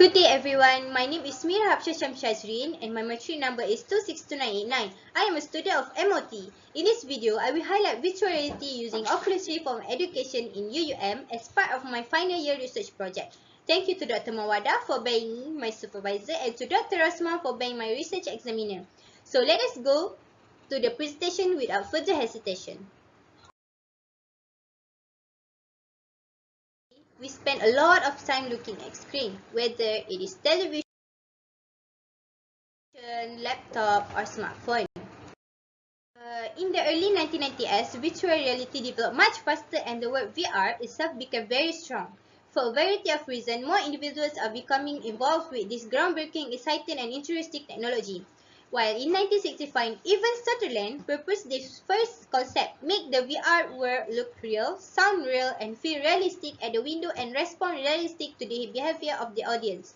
Good day everyone, my name is Mira Habshah Shamshazreen and my matric number is 262989. I am a student of MOT. In this video, I will highlight virtual reality using Oculus Rift for education in UUM as part of my final year research project. Thank you to Dr. Mawada for being my supervisor and to Dr. Rasman for being my research examiner. So let us go to the presentation without further hesitation. We spend a lot of time looking at screen, whether it is television, laptop or smartphone. In the early 1990s, virtual reality developed much faster and the word VR itself became very strong. For a variety of reasons, more individuals are becoming involved with this groundbreaking, exciting and interesting technology. While in 1965, even Sutherland proposed this first concept, make the VR world look real, sound real and feel realistic at the window and respond realistic to the behavior of the audience.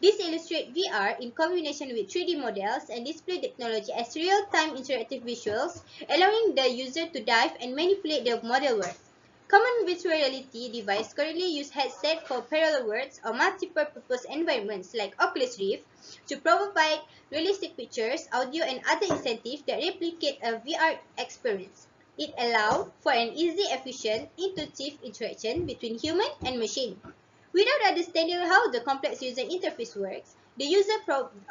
This illustrates VR in combination with 3D models and display technology as real-time interactive visuals, allowing the user to dive and manipulate the model world. Common virtual reality devices currently use headsets for parallel worlds or multi-purpose environments like Oculus Rift to provide realistic pictures, audio, and other incentives that replicate a VR experience. It allows for an easy, efficient, intuitive interaction between human and machine. Without understanding how the complex user interface works, the user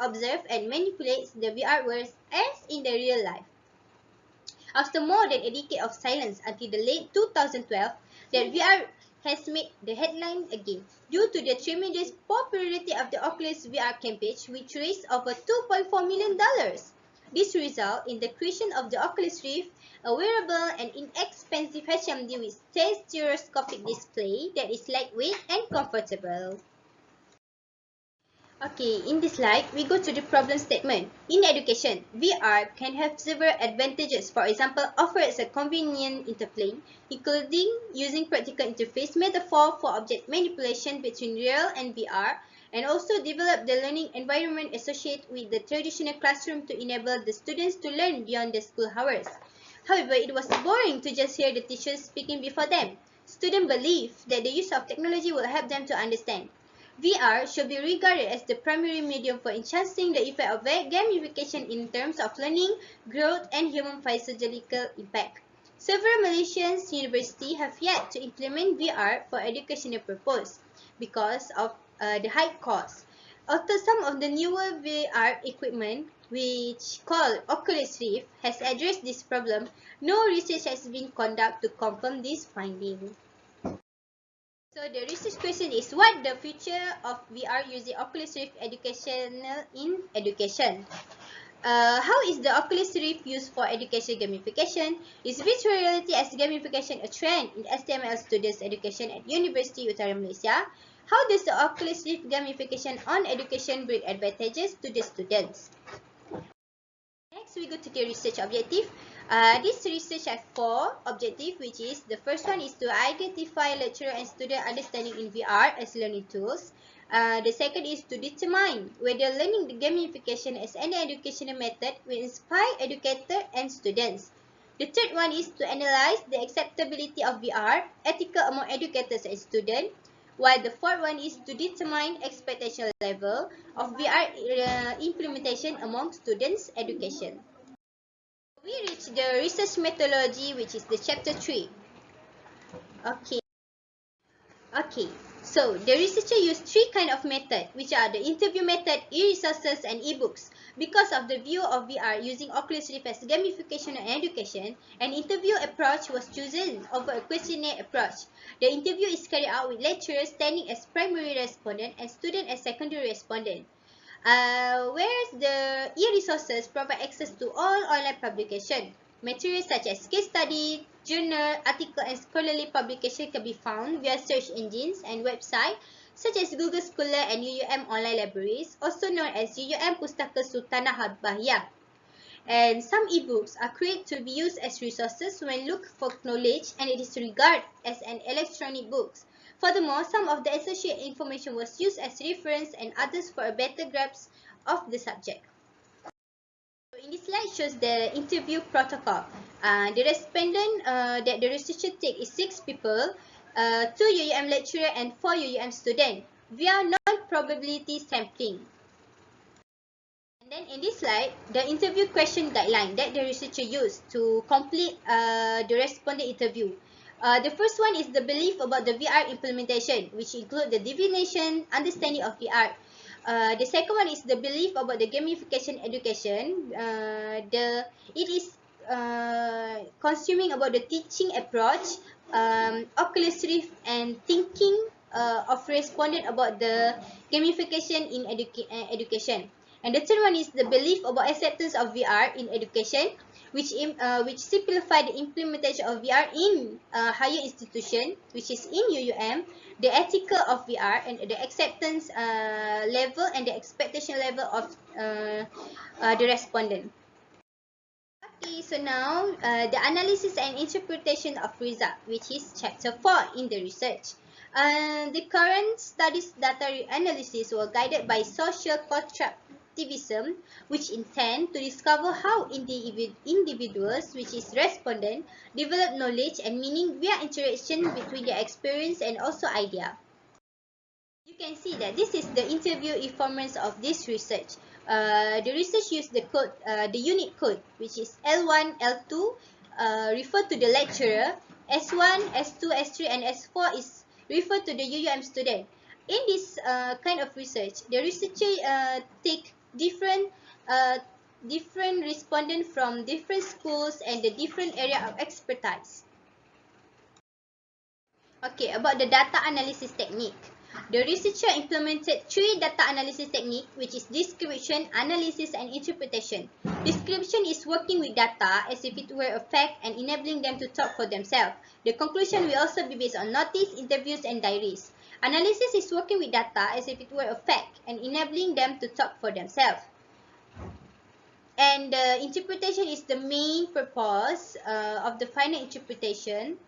observes and manipulates the VR world as in the real life. After more than a decade of silence until the late 2012, that VR has made the headline again due to the tremendous popularity of the Oculus VR campaign, which raised over $2.4 million. This resulted in the creation of the Oculus Rift, a wearable and inexpensive HMD with stereoscopic display that is lightweight and comfortable. Okay, in this slide, we go to the problem statement. In education, VR can have several advantages. For example, offers a convenient interplay, including using practical interface metaphor for object manipulation between real and VR, and also develop the learning environment associated with the traditional classroom to enable the students to learn beyond the school hours. However, it was boring to just hear the teachers speaking before them. Students believe that the use of technology will help them to understand. VR should be regarded as the primary medium for enhancing the effect of gamification in terms of learning, growth, and human physiological impact. Several Malaysian universities have yet to implement VR for educational purposes because of the high cost. Although some of the newer VR equipment, which called Oculus Rift, has addressed this problem, no research has been conducted to confirm this finding. So the research question is, what the future of VR using Oculus Rift educational in education? How is the Oculus Rift used for education gamification? Is virtual reality as gamification a trend in STML students' education at University Utara Malaysia? How does the Oculus Rift gamification on education bring advantages to the students? Next, we go to the research objective. This research has 4 objectives, which is the first one is to identify lecturer and student understanding in VR as learning tools. The second is to determine whether learning the gamification as an educational method will inspire educators and students. The third one is to analyze the acceptability of VR, ethical among educators and students. While the fourth one is to determine expectation level of VR implementation among students' education. We reach the research methodology, which is the chapter 3. Okay, so the researcher used 3 kinds of method, which are the interview method, e-resources, and e-books. Because of the view of VR using Oculus Rift as gamification and education, an interview approach was chosen over a questionnaire approach. The interview is carried out with lecturers standing as primary respondent and students as secondary respondent. Whereas the e-resources provide access to all online publication. Materials such as case study, journal, article, and scholarly publication can be found via search engines and websites such as Google Scholar and UUM online libraries, also known as UUM Pustaka Sultanah Habahiyah. And some ebooks are created to be used as resources when looked for knowledge, and it is regarded as an electronic book. Furthermore, some of the associated information was used as reference and others for a better grasp of the subject. In this slide shows the interview protocol. The respondent that the researcher take is 6 people, 2 UUM lecturer and 4 UUM students. via non-probability sampling. And then in this slide, the interview question guideline that the researcher used to complete the respondent interview. The first one is the belief about the VR implementation, which include the definition, understanding of VR. The second one is the belief about the gamification education. It is consuming about the teaching approach, Oculus Rift, and thinking of respondent about the gamification in education. And the third one is the belief about acceptance of VR in education, which simplify the implementation of VR in higher institution, which is in UUM, the ethical of VR, and the acceptance level and the expectation level of the respondent. Okay, so now the analysis and interpretation of result, which is chapter 4 in the research. The current studies data analysis were guided by social constructivism, which intend to discover how individuals, which is respondent, develop knowledge and meaning via interaction between their experience and also idea. You can see that this is the interview informants of this research. The research used the code, the unit code, which is L1, L2, refer to the lecturer. S1, S2, S3, and S4 is refer to the UUM student. In this kind of research, the researcher take different respondents from different schools and the different area of expertise. Okay, about the data analysis technique. The researcher implemented 3 data analysis techniques, which is description, analysis, and interpretation. Description is working with data as if it were a fact and enabling them to talk for themselves. The conclusion will also be based on notice, interviews, and diaries. Analysis is working with data as if it were a fact and enabling them to talk for themselves. And interpretation is the main purpose of the final interpretation.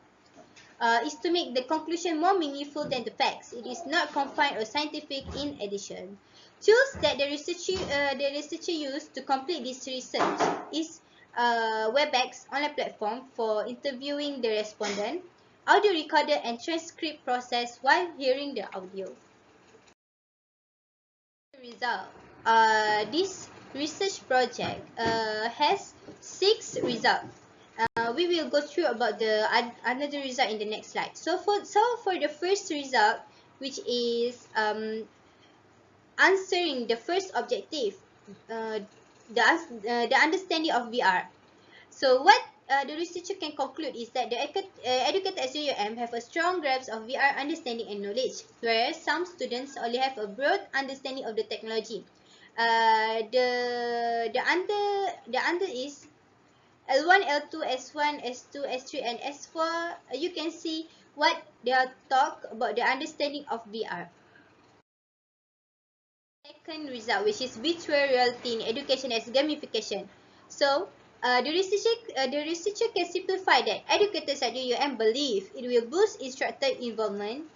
Is to make the conclusion more meaningful than the facts. It is not confined or scientific in addition. Tools that the researcher used to complete this research is WebEx online platform for interviewing the respondent, audio recorder and transcript process while hearing the audio. Result. This research project has 6 results. We will go through about the another result in the next slide. So for the first result, which is answering the first objective, the understanding of VR. So what the researcher can conclude is that the educators at UUM have a strong grasp of VR understanding and knowledge, whereas some students only have a broad understanding of the technology. The answer is L1, L2, S1, S2, S3, and S4. You can see what they are talk about the understanding of VR. Second result, which is virtual reality in education as gamification. So the researcher can simplify that educators at UUM believe it will boost instructor involvement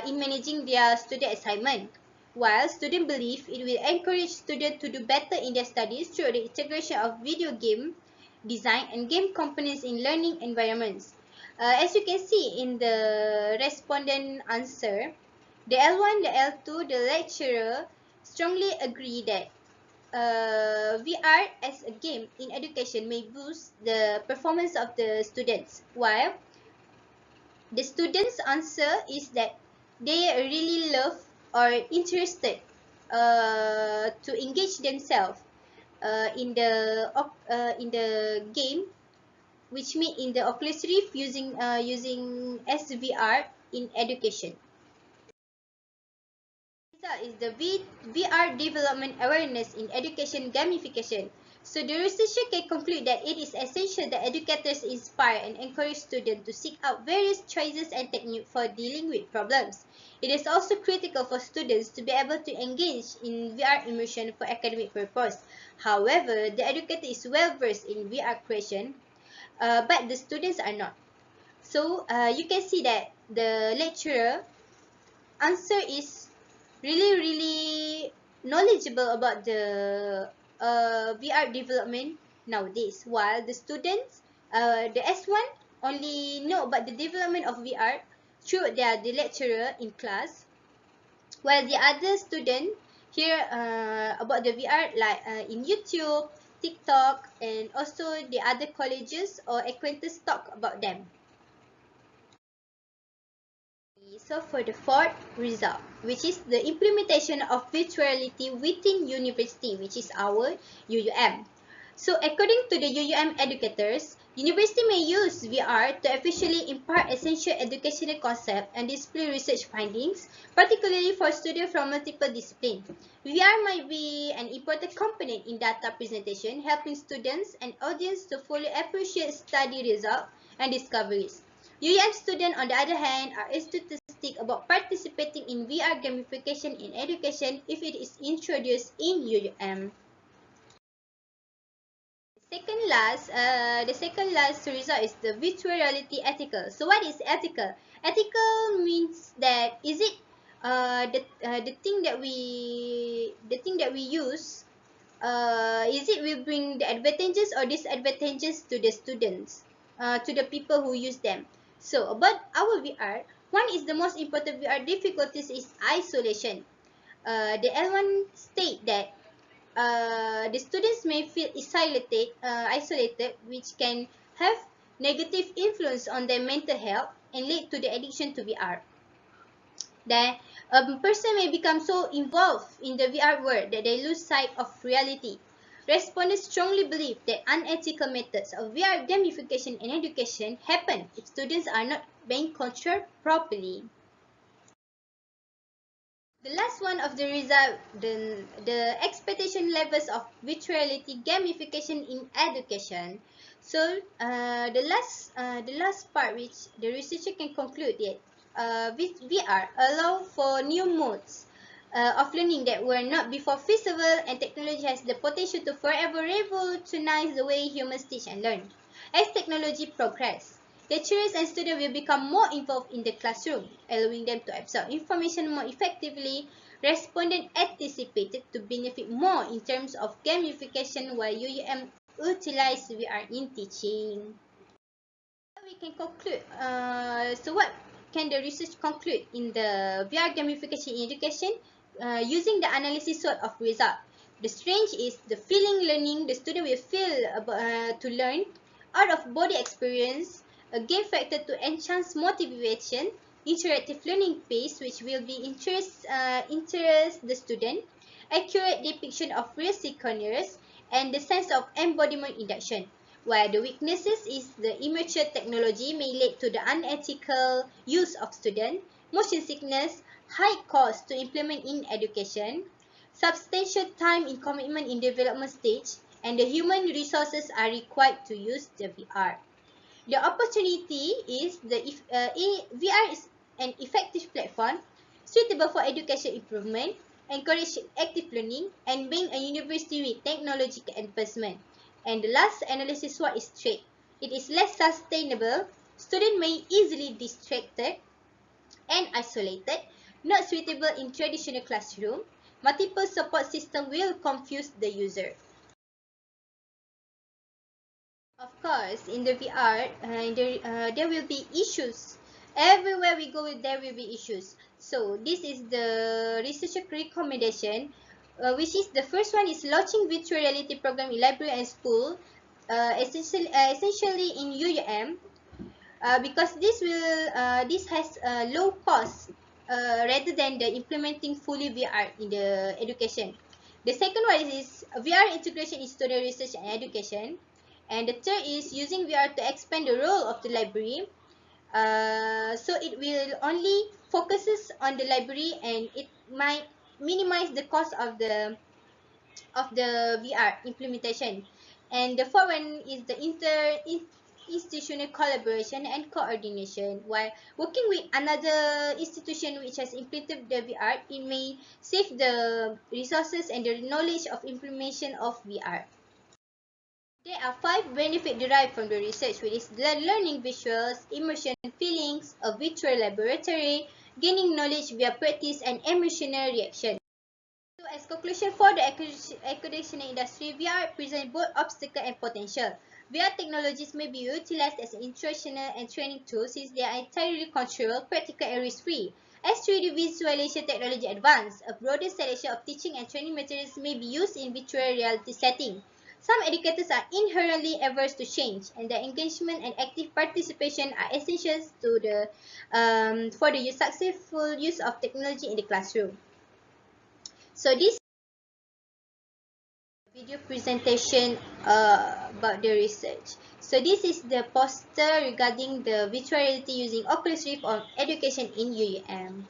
in managing their student assignment, while students believe it will encourage students to do better in their studies through the integration of video game design and game components in learning environments. As you can see in the respondent answer, the L1, the L2, the lecturer strongly agree that VR as a game in education may boost the performance of the students, while the students' answer is that they really love or interested to engage themselves in the game, which mean in the Oculus Rift using SVR in education. Is the VR development awareness in education gamification. So the researcher can conclude that it is essential that educators inspire and encourage students to seek out various choices and techniques for dealing with problems. It is also critical for students to be able to engage in VR immersion for academic purpose. However, the educator is well versed in VR creation, but the students are not. So you can see that the lecturer answer is really knowledgeable about the VR development nowadays, while the students, the S1 only know about the development of VR through the lecturer in class, While the other student hear about the VR like in YouTube, TikTok, and also the other colleges or acquaintances talk about them. So for the fourth result, which is the implementation of virtual reality within university, which is our UUM. So according to the UUM educators, university may use VR to efficiently impart essential educational concepts and display research findings, particularly for students from multiple disciplines. VR might be an important component in data presentation, helping students and audience to fully appreciate study results and discoveries. UUM students, on the other hand, are enthusiastic about participating in VR gamification in education if it is introduced in UUM. The second last result is the virtual reality ethical. So what is ethical? Ethical means that is it the thing that we use is it will bring the advantages or disadvantages to the students, to the people who use them. So about our VR, one is the most important VR difficulties is isolation. The L1 state that the students may feel isolated, which can have negative influence on their mental health and lead to the addiction to VR. Then a person may become so involved in the VR world that they lose sight of reality. Respondents strongly believe that unethical methods of VR gamification in education happen if students are not being controlled properly. The last one of the result, the expectation levels of virtual reality gamification in education. So the last part which the researcher can conclude that with VR allow for new modes of learning that were not before feasible, and technology has the potential to forever revolutionize the way humans teach and learn. As technology progresses, lecturers and students will become more involved in the classroom, allowing them to absorb information more effectively. Respondents anticipated to benefit more in terms of gamification while UUM utilize VR in teaching. We can conclude. So what can the research conclude in the VR gamification in education using the analysis sort of result? The strange is the feeling learning. The student will feel to learn out of body experience, a game factor to enhance motivation, interactive learning pace which will be interest the student, accurate depiction of real scenarios, and the sense of embodiment induction. While the weaknesses is the immature technology may lead to the unethical use of student, motion sickness, high cost to implement in education, substantial time in commitment in development stage, and the human resources are required to use the VR. The opportunity is VR is an effective platform suitable for education improvement, encourage active learning, and being a university with technological advancement. And the last analysis what is trait. It is less sustainable. Students may easily distracted and isolated, not suitable in traditional classroom. Multiple support system will confuse the user. Of course, in the VR, there will be issues. Everywhere we go, there will be issues. So this is the researcher recommendation, which is the first one is launching virtual reality program in library and school, essentially in UUM, because this has low cost rather than the implementing fully VR in the education. The second one is VR integration in student research and education. And the third is using VR to expand the role of the library. So it will only focuses on the library and it might minimize the cost of the VR implementation. And the fourth one is the institutional collaboration and coordination. While working with another institution which has implemented the VR, it may save the resources and the knowledge of implementation of VR. There are 5 benefits derived from the research, which is learning visuals, immersion feelings, a virtual laboratory, gaining knowledge via practice, and emotional reaction. So as conclusion for the educational industry, VR presents both obstacle and potential. VR technologies may be utilized as instructional and training tools since they are entirely controlled, practical, and risk-free. As 3D visualization technology advances, a broader selection of teaching and training materials may be used in virtual reality settings. Some educators are inherently averse to change, and their engagement and active participation are essential for the successful use of technology in the classroom. So this video presentation about the research. So this is the poster regarding the virtual reality using Oculus Rift on education in UUM.